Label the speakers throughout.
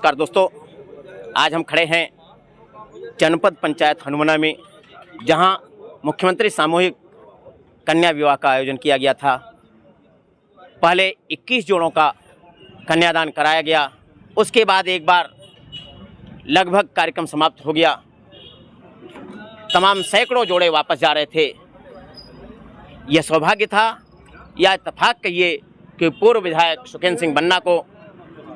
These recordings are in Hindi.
Speaker 1: नमस्कार दोस्तों, आज हम खड़े हैं जनपद पंचायत हनुमना में, जहां मुख्यमंत्री सामूहिक कन्या विवाह का आयोजन किया गया था। पहले 21 जोड़ों का कन्यादान कराया गया, उसके बाद एक बार लगभग कार्यक्रम समाप्त हो गया। तमाम सैकड़ों जोड़े वापस जा रहे थे। यह सौभाग्य था या इत्तेफाक कहिए कि पूर्व विधायक सुखेंद्र सिंह बन्ना को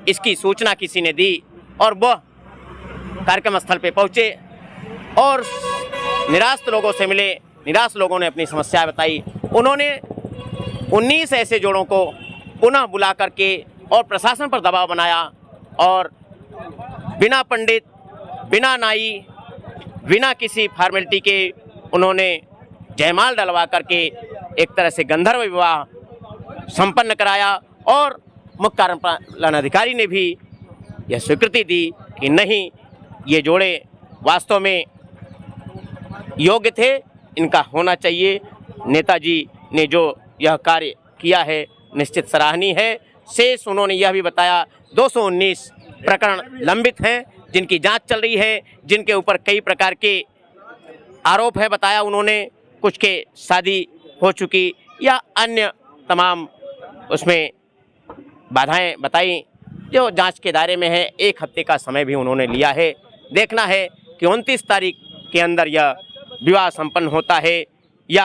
Speaker 1: इसकी सूचना किसी ने दी और वह कार्यक्रम स्थल पर पहुंचे और निराश लोगों से मिले। निराश लोगों ने अपनी समस्या बताई। उन्होंने 19 ऐसे जोड़ों को पुनः बुला करके और प्रशासन पर दबाव बनाया और बिना पंडित, बिना नाई, बिना किसी फॉर्मेलिटी के उन्होंने जयमाल डलवा करके एक तरह से गंधर्व विवाह संपन्न कराया। और मुख्य कार्यपालन अधिकारी ने भी यह स्वीकृति दी कि नहीं, ये जोड़े वास्तव में योग्य थे, इनका होना चाहिए। नेताजी ने जो यह कार्य किया है निश्चित सराहनीय है। शेष उन्होंने यह भी बताया 219 प्रकरण लंबित हैं जिनकी जांच चल रही है, जिनके ऊपर कई प्रकार के आरोप है। बताया उन्होंने कुछ के शादी हो चुकी या अन्य तमाम उसमें बाधाएं बताई जो जांच के दायरे में है। 1 हफ्ते का समय भी उन्होंने लिया है। देखना है कि 29 तारीख के अंदर यह विवाह संपन्न होता है या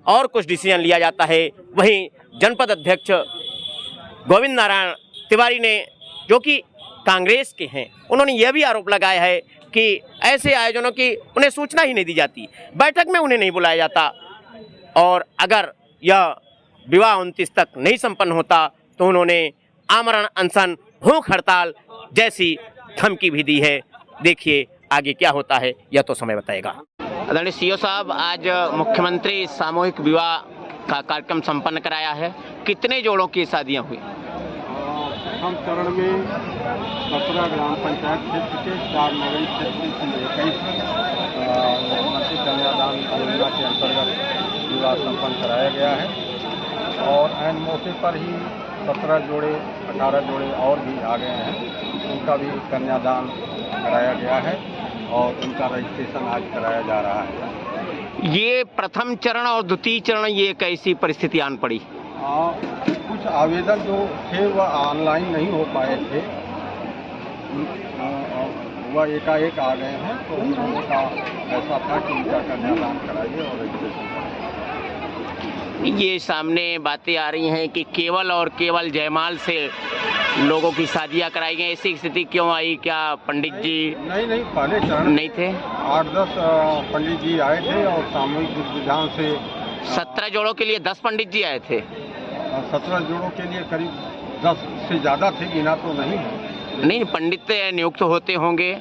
Speaker 1: और कुछ डिसीजन लिया जाता है। वहीं जनपद अध्यक्ष गोविंद नारायण तिवारी ने, जो कि कांग्रेस के हैं, उन्होंने यह भी आरोप लगाया है कि ऐसे आयोजनों की उन्हें सूचना ही नहीं दी जाती, बैठक में उन्हें नहीं बुलाया जाता और अगर यह विवाह 29 तक नहीं संपन्न होता तो उन्होंने आमरण अनशन, भूख हड़ताल जैसी धमकी भी दी है। देखिए आगे क्या होता है, यह तो समय बताएगा। आदरणीय सीओ साहब, आज मुख्यमंत्री सामूहिक विवाह का कार्यक्रम संपन्न कराया है। कितने जोड़ों की शादियां हुई?
Speaker 2: प्रथम चरण में 17 ग्राम पंचायत क्षेत्र के 4 नगरीय क्षेत्र की 21 मुख्यमंत्री कन्यादान योजना के अंतर्गत विवाह संपन्न कराया गया है और ऐन मौके पर ही 17 जोड़े 18 जोड़े और भी आ गए हैं। उनका भी कन्यादान कराया गया है और उनका रजिस्ट्रेशन आज कराया जा रहा है।
Speaker 1: ये प्रथम चरण और द्वितीय चरण, ये कैसी परिस्थिति आन पड़ी?
Speaker 2: कुछ आवेदन जो थे वह ऑनलाइन नहीं हो पाए थे, वह एकाएक आ गए हैं, तो उन्होंने कहा ऐसा था कि उनका कन्यादान कराइए और रजिस्ट्रेशन कराइए।
Speaker 1: ये सामने बातें आ रही हैं कि केवल और केवल जयमाल से लोगों की शादियां कराई गई। ऐसी स्थिति क्यों आई? क्या पंडित जी
Speaker 2: नहीं पहले चरण
Speaker 1: नहीं थे?
Speaker 2: 8-10 पंडित जी आए थे और सामूहिक विधान से
Speaker 1: 17 जोड़ों के लिए 10 पंडित जी आए थे।
Speaker 2: 17 जोड़ों के लिए करीब 10 से ज़्यादा थे, गिना तो नहीं है।
Speaker 1: नहीं, पंडित नियुक्त होते होंगे।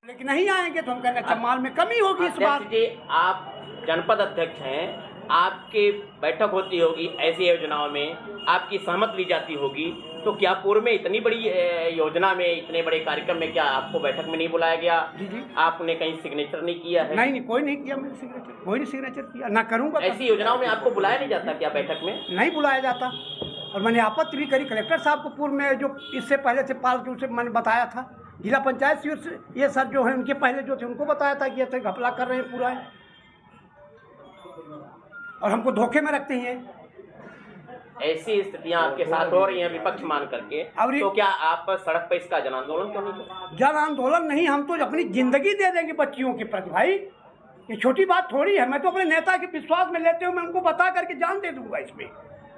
Speaker 3: लेकिन नहीं आएंगे तो हम कहना जयमाल में कमी होगी इस बार।
Speaker 1: जी, आप जनपद अध्यक्ष हैं, आपकी बैठक होती होगी, ऐसी योजनाओं में आपकी सहमति ली जाती होगी, तो क्या पूर्व में इतनी बड़ी योजना में, इतने बड़े कार्यक्रम में क्या आपको बैठक में नहीं बुलाया गया?
Speaker 3: जी। आपने
Speaker 1: कहीं सिग्नेचर नहीं किया है?
Speaker 3: नहीं, कोई नहीं किया मैंने सिग्नेचर, कोई नहीं सिग्नेचर किया, ना करूँगा।
Speaker 1: ऐसी योजनाओं में आपको बुलाया नहीं जाता क्या बैठक में?
Speaker 3: नहीं बुलाया जाता और मैंने आपत्ति भी करी कलेक्टर साहब को। पूर्व में जो इससे पहले से पाल के उसे मैंने बताया था, जिला पंचायत ये सर जो है उनके पहले जो थे उनको बताया था कि ये घपला कर रहे हैं पूरा है और हमको धोखे में रखते हैं।
Speaker 1: ऐसी स्थितियां आपके साथ हो रही हैं विपक्ष मान करके, तो क्या आप सड़क पर इसका जन आंदोलन क्यों नहीं करते? जन आंदोलन नहीं, हम तो अपनी जिंदगी दे देंगे बच्चियों के प्रति। भाई ये छोटी बात थोड़ी है। मैं तो अपने नेता के विश्वास में लेते हुए मैं उनको बता करके जान दे दूंगा। इसमें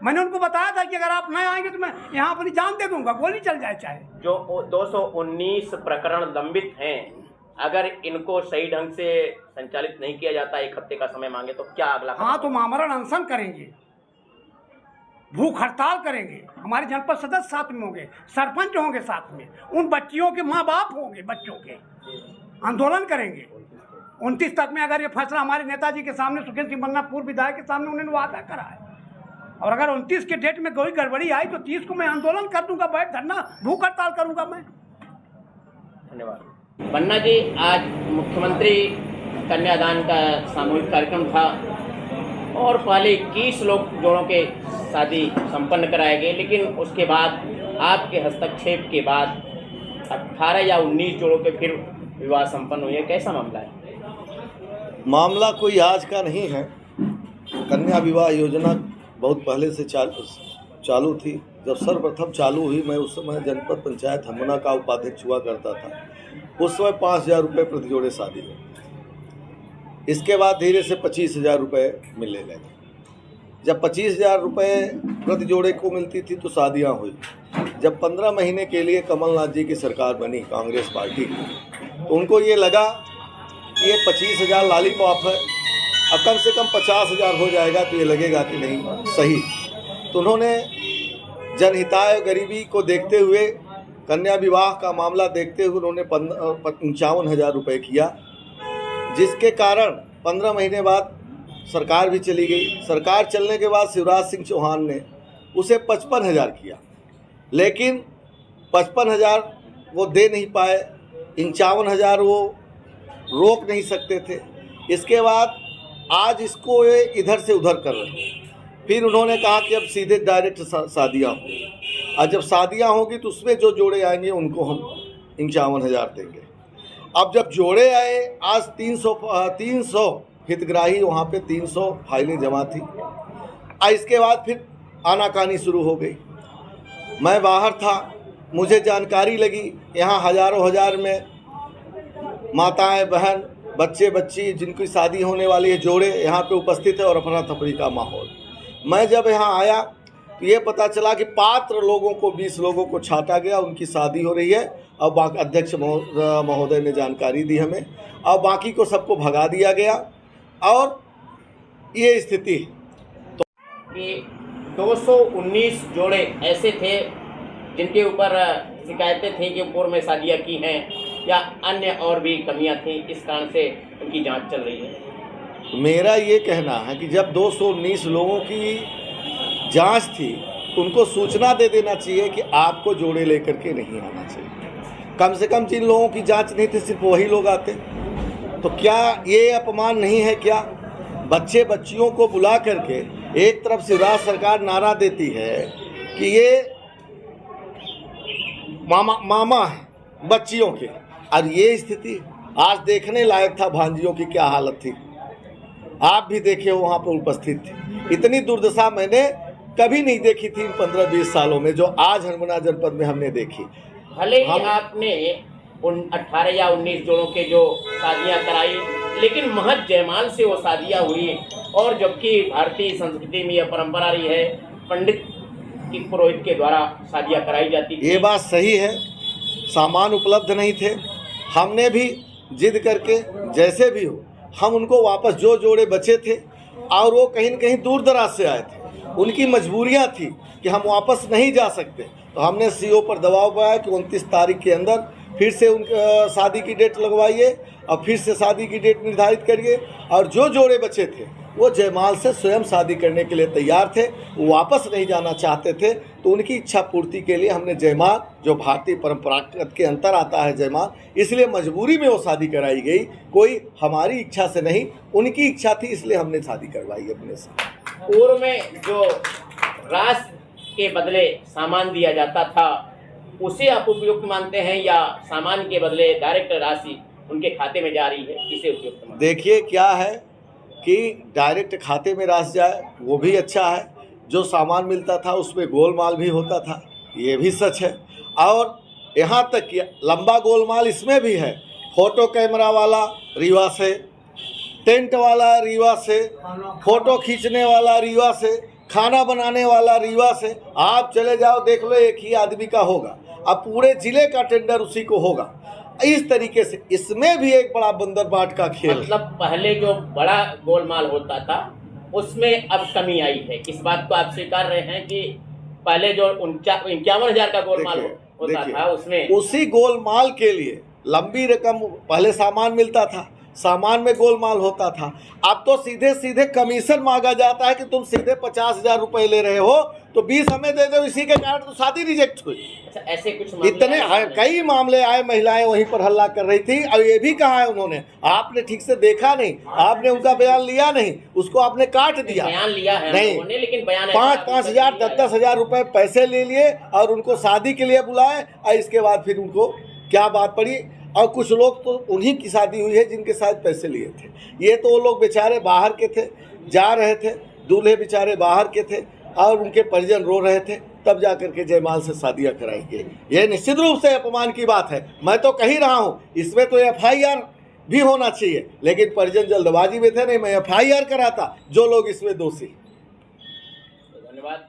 Speaker 1: मैंने उनको बताया था कि अगर आप नहीं आएंगे तो मैं यहाँ अपनी जान दे दूंगा, गोली चल जाए चाहे। जो 219 प्रकरण लंबित हैं, अगर इनको सही ढंग से संचालित नहीं किया जाता, 1 हफ्ते का समय मांगे, तो क्या अगला? हाँ, तो आमरण अनशन करेंगे, भूख हड़ताल करेंगे, हमारे जनपद सदस्य साथ में होंगे, सरपंच होंगे साथ में, उन बच्चियों के माँ बाप होंगे, बच्चों के आंदोलन करेंगे। 29 तक में अगर ये फैसला हमारे नेताजी के सामने, सुखेंद्र सिंह बन्ना पूर्व विधायक के सामने उन्होंने वादा करा है और अगर 29 के डेट में कोई गड़बड़ी आई तो 30 को मैं आंदोलन कर दूंगा, बैठ धरना, भूख हड़ताल करूंगा मैं। धन्यवाद। बन्ना जी, आज मुख्यमंत्री कन्यादान का सामूहिक कार्यक्रम था और पहले 21 जोड़ों के शादी संपन्न कराए गए, लेकिन उसके बाद आपके हस्तक्षेप के बाद 18 या 19 जोड़ों के फिर विवाह संपन्न हुए, कैसा मामला है?
Speaker 4: मामला कोई आज का नहीं है। कन्या विवाह योजना बहुत पहले से चालू थी। जब सर्वप्रथम चालू हुई, मैं उस समय जनपद पंचायत हनुमना का उपाध्यक्ष हुआ करता था। उस समय 5,000 रुपये प्रति जोड़े शादी हुई। इसके बाद धीरे से 25,000 रुपये मिलने लगे। जब 25,000 रुपये प्रति जोड़े को मिलती थी तो शादियां हुई। जब 15 महीने के लिए कमलनाथ जी की सरकार बनी कांग्रेस पार्टी की, तो उनको ये लगा कि ये 25,000 लॉलीपॉप है, अब कम से कम 50,000 हो जाएगा तो ये लगेगा कि नहीं सही। तो उन्होंने जनहिताय गरीबी को देखते हुए, कन्या विवाह का मामला देखते हुए उन्होंने 55,000 रुपये किया, जिसके कारण 15 महीने बाद सरकार भी चली गई। सरकार चलने के बाद शिवराज सिंह चौहान ने उसे 55,000 किया, लेकिन 55,000 वो दे नहीं पाए, 51,000 वो रोक नहीं सकते थे। इसके बाद आज इसको ये इधर से उधर कर रहे हैं। फिर उन्होंने कहा कि अब सीधे डायरेक्ट शादियाँ होंगी, और जब शादियाँ होगी तो उसमें जो जोड़े आएंगे उनको हम 51,000 देंगे। अब जब जोड़े आए, आज 300 हितग्राही, वहाँ पे 300 फाइलें जमा थी। इसके बाद फिर आनाकानी शुरू हो गई। मैं बाहर था, मुझे जानकारी लगी यहाँ हज़ारों हज़ार में माताएं, बहन, बच्चे बच्ची जिनकी शादी होने वाली है, जोड़े यहाँ पे उपस्थित है और अफरा तफरी का माहौल। मैं जब यहाँ आया तो ये पता चला कि पात्र लोगों को 20 लोगों को छांटा गया, उनकी शादी हो रही है। अब अध्यक्ष महोदय ने जानकारी दी हमें, अब बाकी को सबको भगा दिया गया और ये स्थिति।
Speaker 1: तो कि 219 जोड़े ऐसे थे जिनके ऊपर शिकायतें थी कि पूर्व में शादियाँ की हैं या अन्य और भी कमियां थी, इस कारण से उनकी जांच चल रही है।
Speaker 4: मेरा ये कहना है कि जब 219 लोगों की जांच थी तो उनको सूचना दे देना चाहिए कि आपको जोड़े लेकर के नहीं आना चाहिए। कम से कम जिन लोगों की जांच नहीं थी सिर्फ वही लोग आते। तो क्या ये अपमान नहीं है? क्या बच्चे बच्चियों को बुला करके एक तरफ से राज्य सरकार नारा देती है कि ये मामा है बच्चियों के, और ये स्थिति आज देखने लायक था। भांजियों की क्या हालत थी, आप भी देखे हो, वहाँ पर उपस्थित थे। इतनी दुर्दशा मैंने कभी नहीं देखी थी इन 15-20 सालों में, जो आज हनुमना जनपद में हमने देखी।
Speaker 1: भले ही आपने उन 18 या 19 जोड़ों के जो शादियां कराई, लेकिन महज जयमाल से वो शादियां हुई, और जबकि भारतीय संस्कृति में यह परंपरा रही है पंडित की पुरोहित के द्वारा शादियां कराई जाती थी।
Speaker 4: ये बात सही है, सामान उपलब्ध नहीं थे। हमने भी जिद करके जैसे भी हो हम उनको वापस, जो जोड़े बचे थे और वो कहीं न कहीं दूर दराज से आए थे, उनकी मजबूरियां थी कि हम वापस नहीं जा सकते, तो हमने सीओ पर दबाव बनाया कि 29 तारीख के अंदर फिर से उनका शादी की डेट लगवाइए और फिर से शादी की डेट निर्धारित करिए। और जो जोड़े बचे थे वो जयमाल से स्वयं शादी करने के लिए तैयार थे, वो वापस नहीं जाना चाहते थे। तो उनकी इच्छा पूर्ति के लिए हमने जयमाल, जो भारतीय परंपरा के अंतर आता है जयमाल, इसलिए मजबूरी में वो शादी कराई गई। कोई हमारी इच्छा से नहीं, उनकी इच्छा थी, इसलिए हमने शादी करवाई अपने से।
Speaker 1: पूर्व में जो राशि के बदले सामान दिया जाता था उसे आप उपयुक्त मानते हैं, या सामान के बदले डायरेक्ट राशि उनके खाते में जा रही है, इसे उपयुक्त मानते हैं?
Speaker 4: देखिए क्या है कि डायरेक्ट खाते में राशि जाए वो भी अच्छा है। जो सामान मिलता था उसमें गोलमाल भी होता था, ये भी सच है। और यहाँ तक कि लंबा गोलमाल इसमें भी है। फोटो कैमरा वाला रीवा से, टेंट वाला रीवा से, फोटो खींचने वाला रीवा से, खाना बनाने वाला रीवा से। आप चले जाओ देख लो, एक ही आदमी का होगा, अब पूरे जिले का टेंडर उसी को होगा। इस तरीके से इसमें भी एक बड़ा बंदरबाट का खेल।
Speaker 1: मतलब पहले जो बड़ा गोलमाल होता था उसमें अब कमी आई है, इस बात को आप स्वीकार रहे हैं कि पहले जो 51,000 का गोलमाल होता था उसमें,
Speaker 4: उसी गोलमाल के लिए लंबी रकम पहले सामान मिलता था, सामान में गोलमाल होता था। अब तो सीधे सीधे कमीशन मांगा जाता है कि तुम सीधे 50,000 रुपये ले रहे हो तो 20 हमें दे दो, इसी के कारण तो शादी रिजेक्ट हुई।
Speaker 1: अच्छा, ऐसे कुछ मामले
Speaker 4: इतने कई मामले आए, महिलाएं वहीं पर हल्ला कर रही थी। और ये भी कहा है उन्होंने, आपने ठीक से देखा नहीं, आपने उनका बयान लिया नहीं, उसको आपने काट दिया।
Speaker 1: बयान लिया है
Speaker 4: नहीं,
Speaker 1: उन्होंने, लेकिन बयान
Speaker 4: 5,000 10,000 रुपए पैसे ले लिए और उनको शादी के लिए बुलाए और इसके बाद फिर उनको क्या बात पड़ी। और कुछ लोग तो उन्हीं की शादी हुई है जिनके साथ पैसे लिए थे। ये तो वो लोग बेचारे बाहर के थे, जा रहे थे, दूल्हे बेचारे बाहर के थे और उनके परिजन रो रहे थे, तब जा करके जयमाल से शादियां कराई गई। ये निश्चित रूप से अपमान की बात है। मैं तो कह ही रहा हूँ इसमें तो FIR भी होना चाहिए, लेकिन परिजन जल्दबाजी में थे। नहीं, मैं FIR कराता जो लोग इसमें दोषी।
Speaker 1: धन्यवाद।